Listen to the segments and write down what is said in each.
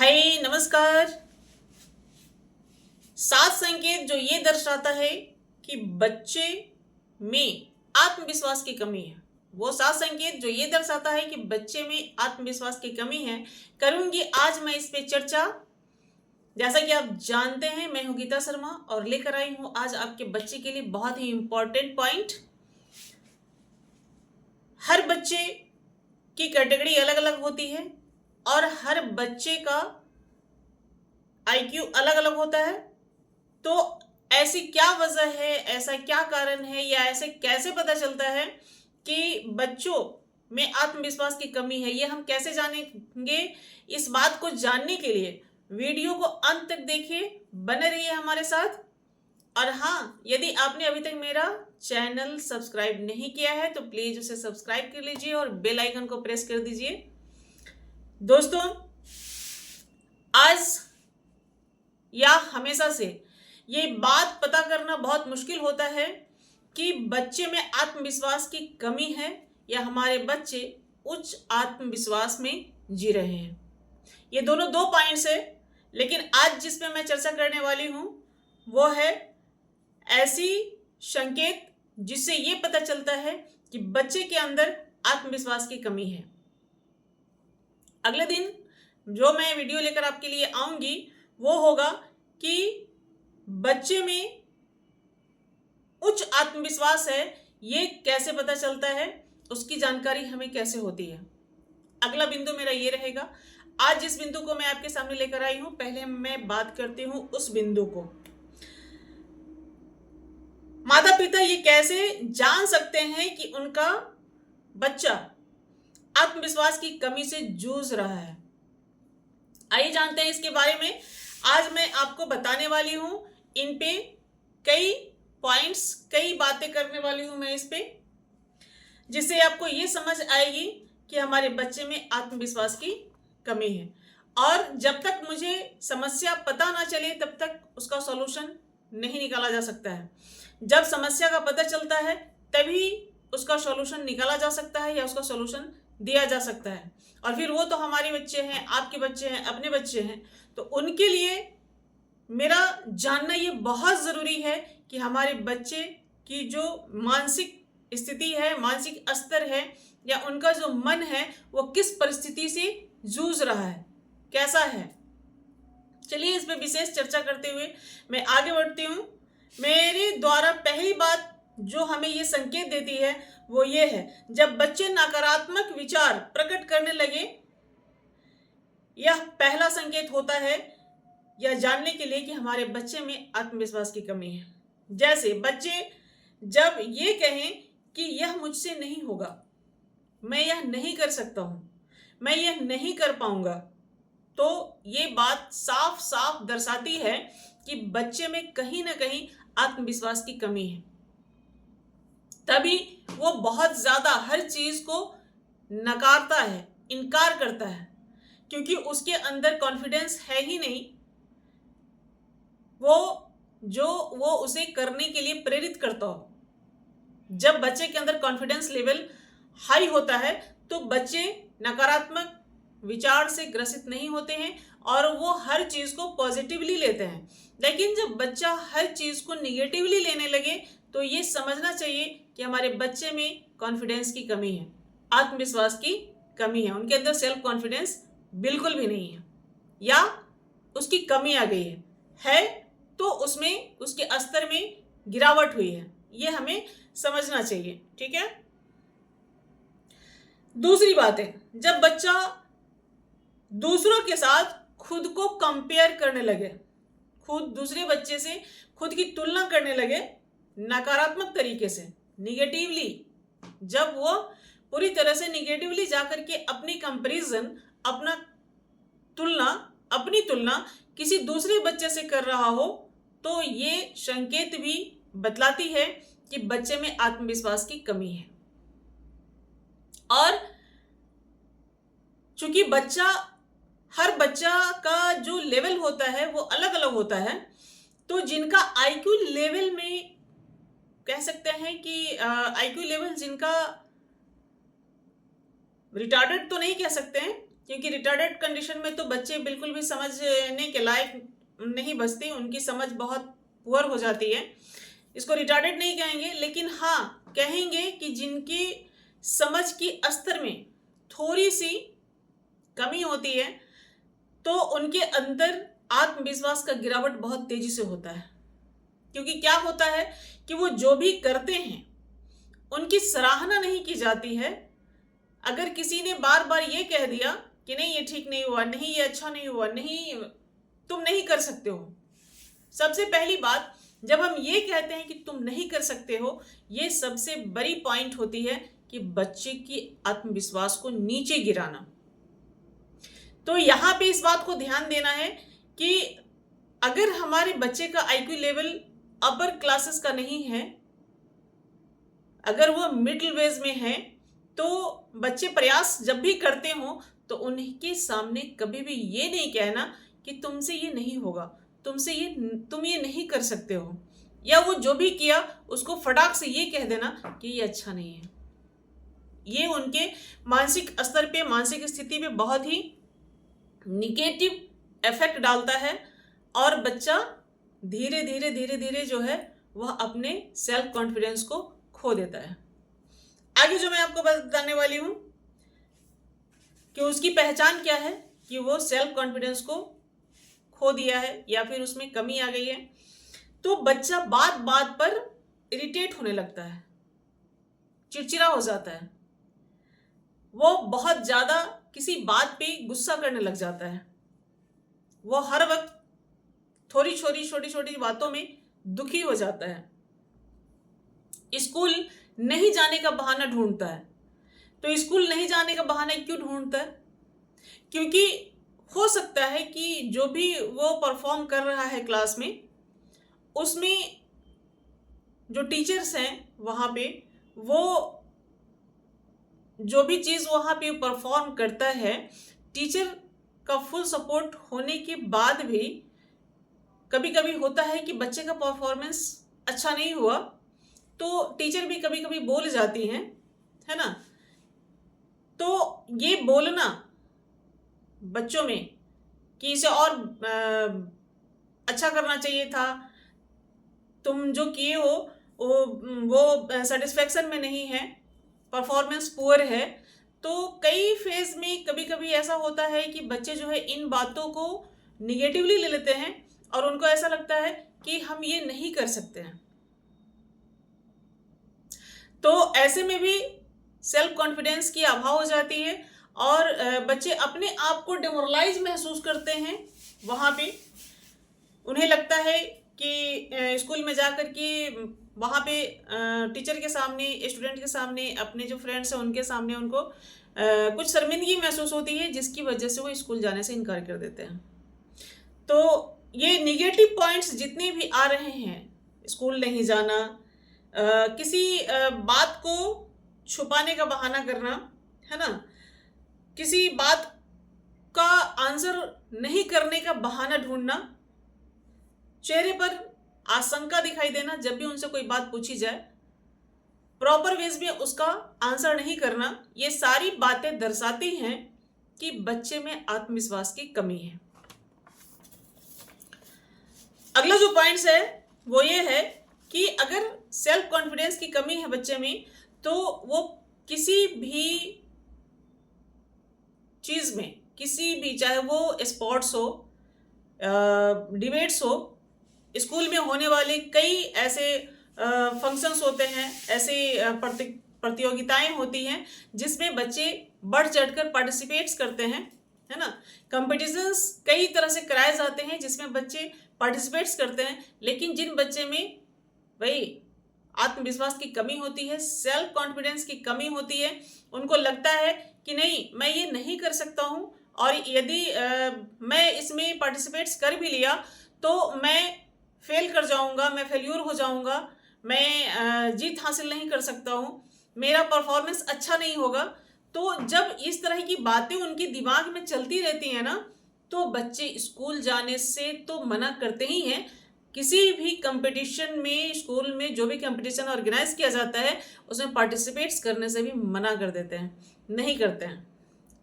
हाय नमस्कार। 7 संकेत जो ये दर्शाता है कि बच्चे में आत्मविश्वास की कमी है। वो 7 संकेत जो ये दर्शाता है कि बच्चे में आत्मविश्वास की कमी है, करूंगी आज मैं इस पे चर्चा। जैसा कि आप जानते हैं, मैं हूं गीता शर्मा और लेकर आई हूं आज आपके बच्चे के लिए बहुत ही इंपॉर्टेंट पॉइंट। हर बच्चे की कैटेगरी अलग अलग होती है और हर बच्चे का आईक्यू अलग अलग होता है। तो ऐसी क्या वजह है, ऐसा क्या कारण है, या ऐसे कैसे पता चलता है कि बच्चों में आत्मविश्वास की कमी है, ये हम कैसे जानेंगे। इस बात को जानने के लिए वीडियो को अंत तक देखिए, बने रहिए हमारे साथ। और हाँ, यदि आपने अभी तक मेरा चैनल सब्सक्राइब नहीं किया है तो प्लीज उसे सब्सक्राइब कर लीजिए और बेल आइकन को प्रेस कर दीजिए। दोस्तों, आज या हमेशा से ये बात पता करना बहुत मुश्किल होता है कि बच्चे में आत्मविश्वास की कमी है या हमारे बच्चे उच्च आत्मविश्वास में जी रहे हैं। ये दोनों दो पॉइंट्स है, लेकिन आज जिस पे मैं चर्चा करने वाली हूं वो है ऐसी संकेत जिससे ये पता चलता है कि बच्चे के अंदर आत्मविश्वास की कमी है। अगले दिन जो मैं वीडियो लेकर आपके लिए आऊंगी वो होगा कि बच्चे में उच्च आत्मविश्वास है, ये कैसे पता चलता है, उसकी जानकारी हमें कैसे होती है। अगला बिंदु मेरा ये रहेगा। आज जिस बिंदु को मैं आपके सामने लेकर आई हूं, पहले मैं बात करती हूं उस बिंदु को। माता पिता ये कैसे जान सकते हैं कि उनका बच्चा आत्मविश्वास की कमी से जूझ रहा है। आइए जानते हैं इसके बारे में। आज मैं आपको बताने वाली हूं इन पे कई पॉइंट्स, कई बातें करने वाली हूं मैं इस पे, जिससे आपको ये समझ आएगी कि हमारे बच्चे में आत्मविश्वास की कमी है। और जब तक मुझे समस्या पता ना चले तब तक उसका सॉल्यूशन नहीं निकाला जा सकता है। जब समस्या का पता चलता है तभी उसका सॉल्यूशन निकाला जा सकता है या उसका सॉल्यूशन दिया जा सकता है। और फिर वो तो हमारे बच्चे हैं, आपके बच्चे हैं, अपने बच्चे हैं, तो उनके लिए मेरा जानना ये बहुत ज़रूरी है कि हमारे बच्चे की जो मानसिक स्थिति है, मानसिक स्तर है, या उनका जो मन है वो किस परिस्थिति से जूझ रहा है, कैसा है। चलिए इस पे विशेष चर्चा करते हुए मैं आगे बढ़ती हूँ। मेरे द्वारा पहली बात जो हमें ये संकेत देती है वो ये है, जब बच्चे नकारात्मक विचार प्रकट करने लगे, यह पहला संकेत होता है यह जानने के लिए कि हमारे बच्चे में आत्मविश्वास की कमी है। जैसे बच्चे जब ये कहें कि यह मुझसे नहीं होगा, मैं यह नहीं कर सकता हूं, मैं यह नहीं कर पाऊंगा, तो ये बात साफ साफ दर्शाती है कि बच्चे में कहीं ना कहीं आत्मविश्वास की कमी है। तभी वो बहुत ज्यादा हर चीज को नकारता है, इनकार करता है, क्योंकि उसके अंदर कॉन्फिडेंस है ही नहीं। वो उसे करने के लिए प्रेरित करता हो। जब बच्चे के अंदर कॉन्फिडेंस लेवल हाई होता है तो बच्चे नकारात्मक विचार से ग्रसित नहीं होते हैं और वो हर चीज को पॉजिटिवली लेते हैं। लेकिन जब बच्चा हर चीज को निगेटिवली लेने लगे तो ये समझना चाहिए कि हमारे बच्चे में कॉन्फिडेंस की कमी है, आत्मविश्वास की कमी है, उनके अंदर सेल्फ कॉन्फिडेंस बिल्कुल भी नहीं है या उसकी कमी आ गई है तो उसमें उसके स्तर में गिरावट हुई है, ये हमें समझना चाहिए। ठीक है। दूसरी बात है, जब बच्चा दूसरों के साथ खुद को कंपेयर करने लगे, खुद दूसरे बच्चे से खुद की तुलना करने लगे नकारात्मक तरीके से, निगेटिवली, जब वो पूरी तरह से निगेटिवली जाकर के अपनी कंपैरिजन, अपनी तुलना किसी दूसरे बच्चे से कर रहा हो, तो ये संकेत भी बतलाती है कि बच्चे में आत्मविश्वास की कमी है। और चूंकि हर बच्चा का जो लेवल होता है वो अलग अलग होता है, तो जिनका आईक्यू लेवल में कह सकते हैं कि आईक्यू लेवल जिनका रिटार्डेड तो नहीं कह सकते हैं, क्योंकि रिटार्डेड कंडीशन में तो बच्चे बिल्कुल भी समझने के लायक नहीं बचते, उनकी समझ बहुत पुअर हो जाती है। इसको रिटार्डेड नहीं कहेंगे, लेकिन हाँ कहेंगे कि जिनकी समझ की स्तर में थोड़ी सी कमी होती है, तो उनके अंदर आत्मविश्वास का गिरावट बहुत तेजी से होता है। क्योंकि क्या होता है कि वो जो भी करते हैं उनकी सराहना नहीं की जाती है। अगर किसी ने बार बार ये कह दिया कि नहीं ये ठीक नहीं हुआ, नहीं ये अच्छा नहीं हुआ, नहीं तुम नहीं कर सकते हो, सबसे पहली बात जब हम ये कहते हैं कि तुम नहीं कर सकते हो, ये सबसे बड़ी पॉइंट होती है कि बच्चे की आत्मविश्वास को नीचे गिराना। तो यहाँ पे इस बात को ध्यान देना है कि अगर हमारे बच्चे का आईक्यू लेवल अपर क्लासेस का नहीं है, अगर वो मिडिल वेज में है, तो बच्चे प्रयास जब भी करते हो तो उनके सामने कभी भी ये नहीं कहना कि तुमसे ये नहीं होगा, तुम ये नहीं कर सकते हो, या वो जो भी किया उसको फटाक से ये कह देना कि ये अच्छा नहीं है। ये उनके मानसिक स्तर पे, मानसिक स्थिति पे बहुत ही निगेटिव इफेक्ट डालता है और बच्चा धीरे धीरे धीरे धीरे जो है वह अपने सेल्फ कॉन्फिडेंस को खो देता है। आगे जो मैं आपको बताने वाली हूं कि उसकी पहचान क्या है कि वो सेल्फ कॉन्फिडेंस को खो दिया है या फिर उसमें कमी आ गई है। तो बच्चा बात बात पर इरिटेट होने लगता है, चिड़चिड़ा हो जाता है, वो बहुत ज्यादा किसी बात पे गुस्सा करने लग जाता है, वो हर वक्त छोटी छोटी बातों में दुखी हो जाता है, स्कूल नहीं जाने का बहाना ढूंढता है। तो स्कूल नहीं जाने का बहाना क्यों ढूंढता है? क्योंकि हो सकता है कि जो भी वो परफॉर्म कर रहा है क्लास में, उसमें जो टीचर्स हैं वहाँ पे, वो जो भी चीज़ वहाँ पे परफॉर्म करता है, टीचर का फुल सपोर्ट होने के बाद भी कभी कभी होता है कि बच्चे का परफॉर्मेंस अच्छा नहीं हुआ, तो टीचर भी कभी कभी बोल जाती हैं, है ना। तो ये बोलना बच्चों में कि इसे और अच्छा करना चाहिए था, तुम जो किए हो वो सेटिस्फेक्शन में नहीं है, परफॉर्मेंस पुअर है, तो कई फेज में कभी कभी ऐसा होता है कि बच्चे जो है इन बातों को निगेटिवली ले लेते हैं और उनको ऐसा लगता है कि हम ये नहीं कर सकते हैं। तो ऐसे में भी सेल्फ कॉन्फिडेंस की अभाव हो जाती है और बच्चे अपने आप को डिमोरलाइज महसूस करते हैं। वहाँ पे उन्हें लगता है कि स्कूल में जाकर के वहाँ पे टीचर के सामने, स्टूडेंट के सामने, अपने जो फ्रेंड्स हैं उनके सामने उनको कुछ शर्मिंदगी महसूस होती है, जिसकी वजह से वो स्कूल जाने से इनकार कर देते हैं। तो ये निगेटिव पॉइंट्स जितने भी आ रहे हैं, स्कूल नहीं जाना, किसी बात को छुपाने का बहाना करना, है ना, किसी बात का आंसर नहीं करने का बहाना ढूंढना, चेहरे पर आशंका दिखाई देना जब भी उनसे कोई बात पूछी जाए, प्रॉपर वेज में उसका आंसर नहीं करना, ये सारी बातें दर्शाती हैं कि बच्चे में आत्मविश्वास की कमी है। अगला जो पॉइंट्स है वो ये है कि अगर सेल्फ कॉन्फिडेंस की कमी है बच्चे में, तो वो किसी भी चीज में, किसी भी, चाहे वो स्पोर्ट्स हो, डिबेट्स हो, स्कूल में होने वाले कई ऐसे फंक्शंस होते हैं, ऐसे प्रतियोगिताएं होती हैं जिसमें बच्चे बढ़ चढ़कर पार्टिसिपेट्स करते हैं, है ना। कंपटीशंस कई तरह से कराए जाते हैं जिसमें बच्चे पार्टिसिपेट्स करते हैं, लेकिन जिन बच्चे में वही आत्मविश्वास की कमी होती है, सेल्फ कॉन्फिडेंस की कमी होती है, उनको लगता है कि नहीं मैं ये नहीं कर सकता हूँ, और यदि मैं इसमें पार्टिसिपेट्स कर भी लिया तो मैं फेल कर जाऊंगा, मैं फेल्यूर हो जाऊंगा, मैं जीत हासिल नहीं कर सकता हूँ, मेरा परफॉर्मेंस अच्छा नहीं होगा। तो जब इस तरह की बातें उनके दिमाग में चलती रहती हैं ना, तो बच्चे स्कूल जाने से तो मना करते ही हैं, किसी भी कंपटीशन में, स्कूल में जो भी कंपटीशन ऑर्गेनाइज किया जाता है उसमें पार्टिसिपेट्स करने से भी मना कर देते हैं, नहीं करते हैं।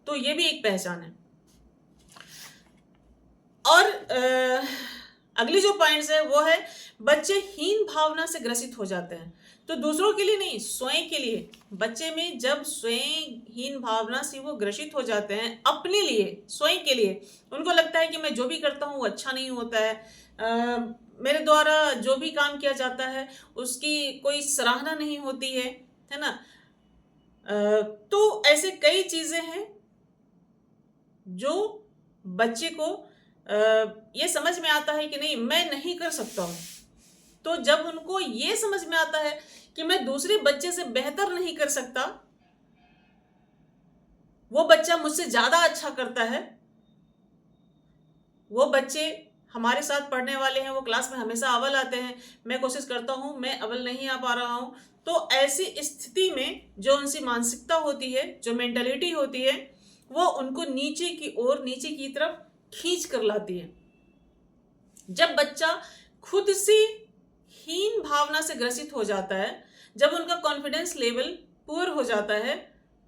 तो ये भी एक पहचान है। और अगली जो पॉइंट्स है वो है बच्चे हीन भावना से ग्रसित हो जाते हैं। तो दूसरों के लिए नहीं, स्वयं के लिए। बच्चे में जब स्वयं हीन भावना से वो ग्रसित हो जाते हैं, अपने लिए, स्वयं के लिए, उनको लगता है कि मैं जो भी करता हूँ वो अच्छा नहीं होता है, मेरे द्वारा जो भी काम किया जाता है उसकी कोई सराहना नहीं होती है ना। तो ऐसे कई चीजें हैं जो बच्चे को ये समझ में आता है कि नहीं, मैं नहीं कर सकता हूँ। तो जब उनको ये समझ में आता है कि मैं दूसरे बच्चे से बेहतर नहीं कर सकता, वो बच्चा मुझसे ज्यादा अच्छा करता है, वो बच्चे हमारे साथ पढ़ने वाले हैं, वो क्लास में हमेशा अव्वल आते हैं, मैं कोशिश करता हूं, मैं अव्वल नहीं आ पा रहा हूं। तो ऐसी स्थिति में जो उनकी मानसिकता होती है, जो मेंटालिटी होती है, वो उनको नीचे की ओर, नीचे की तरफ खींच कर लाती है। जब बच्चा खुद से हीन भावना से ग्रसित हो जाता है, जब उनका कॉन्फिडेंस लेवल पुअर हो जाता है,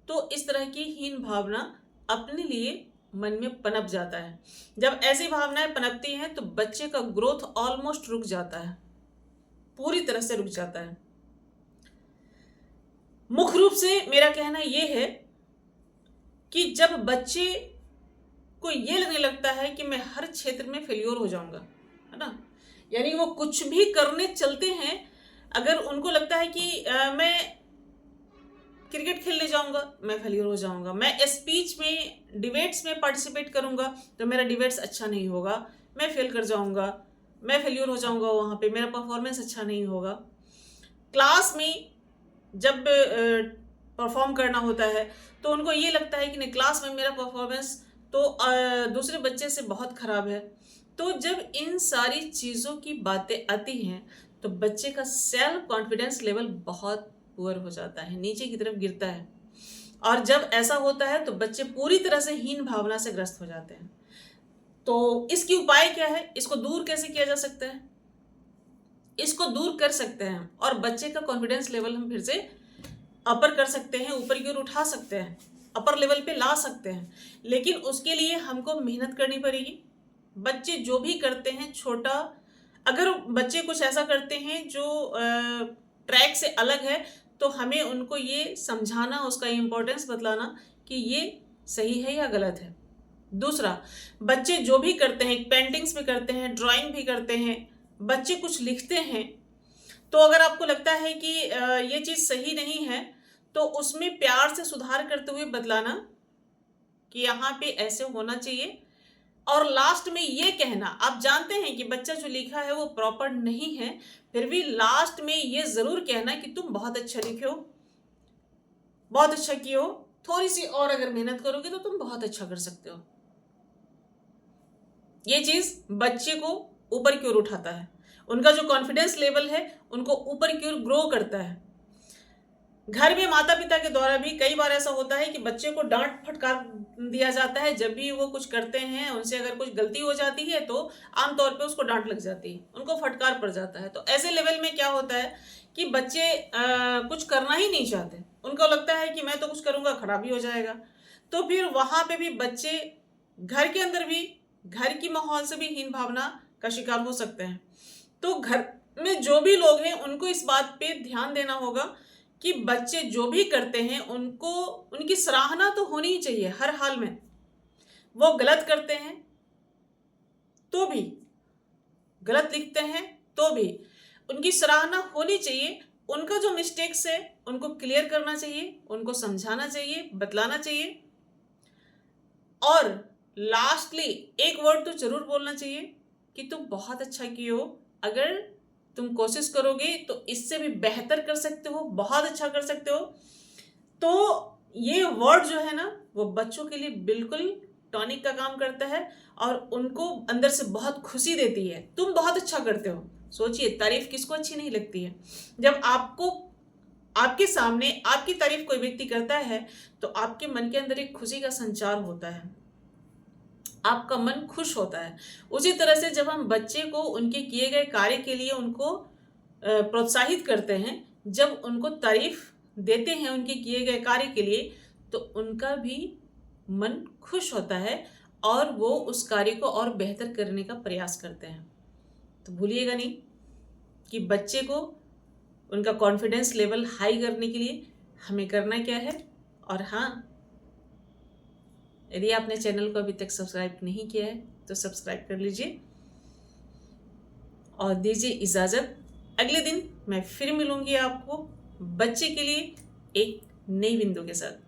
तो इस तरह की हीन भावना अपने लिए मन में पनप जाता है। जब ऐसी भावनाएं पनपती हैं तो बच्चे का ग्रोथ ऑलमोस्ट रुक जाता है, पूरी तरह से रुक जाता है। मुख्य रूप से मेरा कहना यह है कि जब बच्चे को ये लगने लगता है कि मैं हर क्षेत्र में फेल्योर हो जाऊंगा, है ना, यानी वो कुछ भी करने चलते हैं, अगर उनको लगता है कि मैं क्रिकेट खेलने जाऊंगा मैं फेलियर हो जाऊंगा, मैं स्पीच में, डिबेट्स में पार्टिसिपेट करूंगा तो मेरा डिबेट्स अच्छा नहीं होगा, मैं फेल कर जाऊंगा, मैं फेलियर हो जाऊंगा, वहां पे मेरा परफॉर्मेंस अच्छा नहीं होगा। क्लास में जब परफॉर्म करना होता है तो उनको ये लगता है कि नहीं, क्लास में मेरा परफॉर्मेंस तो दूसरे बच्चे से बहुत खराब है। तो जब इन सारी चीज़ों की बातें आती हैं तो बच्चे का सेल्फ कॉन्फिडेंस लेवल बहुत पुअर हो जाता है, नीचे की तरफ गिरता है। और जब ऐसा होता है तो बच्चे पूरी तरह से हीन भावना से ग्रस्त हो जाते हैं। तो इसकी उपाय क्या है, इसको दूर कैसे किया जा सकता है? इसको दूर कर सकते हैं और बच्चे का कॉन्फिडेंस लेवल हम फिर से अपर कर सकते हैं, ऊपर की ओर उठा सकते हैं, अपर लेवल पे ला सकते हैं। लेकिन उसके लिए हमको मेहनत करनी पड़ेगी। बच्चे जो भी करते हैं छोटा, अगर बच्चे कुछ ऐसा करते हैं जो ट्रैक से अलग है, तो हमें उनको ये समझाना, उसका इम्पोर्टेंस बतलाना कि ये सही है या गलत है। दूसरा, बच्चे जो भी करते हैं, पेंटिंग्स भी करते हैं, ड्राइंग भी करते हैं, बच्चे कुछ लिखते हैं, तो अगर आपको लगता है कि ये चीज़ सही नहीं है तो उसमें प्यार से सुधार करते हुए बदलाना कि यहाँ पे ऐसे होना चाहिए। और लास्ट में ये कहना, आप जानते हैं कि बच्चा जो लिखा है वो प्रॉपर नहीं है, फिर भी लास्ट में ये जरूर कहना कि तुम बहुत अच्छा लिखे हो, बहुत अच्छा किए हो, थोड़ी सी और अगर मेहनत करोगे तो तुम बहुत अच्छा कर सकते हो। ये चीज बच्चे को ऊपर की ओर उठाता है, उनका जो कॉन्फिडेंस लेवल है उनको ऊपर की ओर ग्रो करता है। घर में माता पिता के द्वारा भी कई बार ऐसा होता है कि बच्चे को डांट फटकार दिया जाता है, जब भी वो कुछ करते हैं, उनसे अगर कुछ गलती हो जाती है तो आमतौर पे उसको डांट लग जाती है, उनको फटकार पड़ जाता है। तो ऐसे लेवल में क्या होता है कि बच्चे कुछ करना ही नहीं चाहते, उनको लगता है कि मैं तो कुछ करूंगा खराबी हो जाएगा। तो फिर वहां पे भी बच्चे घर के अंदर भी, घर की माहौल से भी हीन भावना का शिकार हो सकते हैं। तो घर में जो भी लोग हैं उनको इस बात पे ध्यान देना होगा कि बच्चे जो भी करते हैं उनको, उनकी सराहना तो होनी ही चाहिए हर हाल में। वो गलत करते हैं तो भी, गलत लिखते हैं तो भी उनकी सराहना होनी चाहिए। उनका जो मिस्टेक्स है उनको क्लियर करना चाहिए, उनको समझाना चाहिए, बतलाना चाहिए। और लास्टली एक वर्ड तो जरूर बोलना चाहिए कि तुम बहुत अच्छा किए हो, अगर तुम कोशिश करोगे तो इससे भी बेहतर कर सकते हो, बहुत अच्छा कर सकते हो। तो ये वर्ड जो है ना वो बच्चों के लिए बिल्कुल टॉनिक का काम करता है और उनको अंदर से बहुत खुशी देती है। तुम बहुत अच्छा करते हो। सोचिए, तारीफ किसको अच्छी नहीं लगती है? जब आपको, आपके सामने आपकी तारीफ कोई व्यक्ति करता है तो आपके मन के अंदर एक खुशी का संचार होता है, आपका मन खुश होता है। उसी तरह से जब हम बच्चे को उनके किए गए कार्य के लिए उनको प्रोत्साहित करते हैं, जब उनको तारीफ देते हैं उनके किए गए कार्य के लिए, तो उनका भी मन खुश होता है और वो उस कार्य को और बेहतर करने का प्रयास करते हैं। तो भूलिएगा नहीं कि बच्चे को उनका कॉन्फिडेंस लेवल हाई करने के लिए हमें करना क्या है। और हाँ, यदि आपने चैनल को अभी तक सब्सक्राइब नहीं किया है तो सब्सक्राइब कर लीजिए और दीजिए इजाज़त। अगले दिन मैं फिर मिलूंगी आपको बच्चे के लिए एक नई बिंदु के साथ।